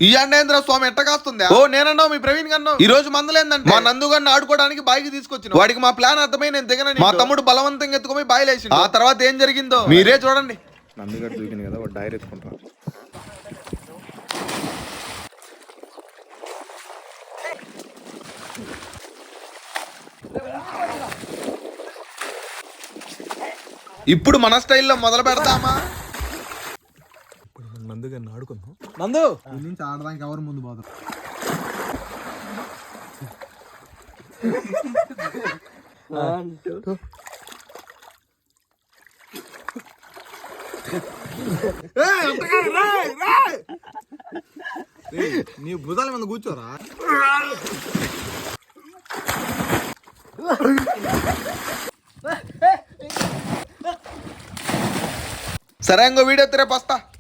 ఈ అండేంద్ర స్వామి ఎట్ట కాస్తుందా? ఓ నేనన్నావు మీ ప్రవీణ్ గన్నావు. ఈ రోజు మందలేందంటే మా నందు గన్ను ఆడుకోవడానికి బాయికి తీసుకొచ్చిన. వాడికి మా ప్లాన్ అర్థమై నేను దిగనని మా తమ్ముడు బలవంతంగా ఎత్తుకుపోయి బాయిలేసి ఆ తర్వాత ఏం జరిగిందో మీరే చూడండి. నందుగడ్డ దూకింది కదా, వాడు డైర్ ఎత్తుకుంటా. ఇప్పుడు మన స్టైల్లో మొదలు పెడతామా? నందుగడ్డ ఆడుకుందాం. నందు నుంచి ఆడడానికి ఎవరు ముందు పోతారు? నీ భుజాల మీద కూర్చోరా. సరే ఇంకో వీడియో రేపు వస్తా.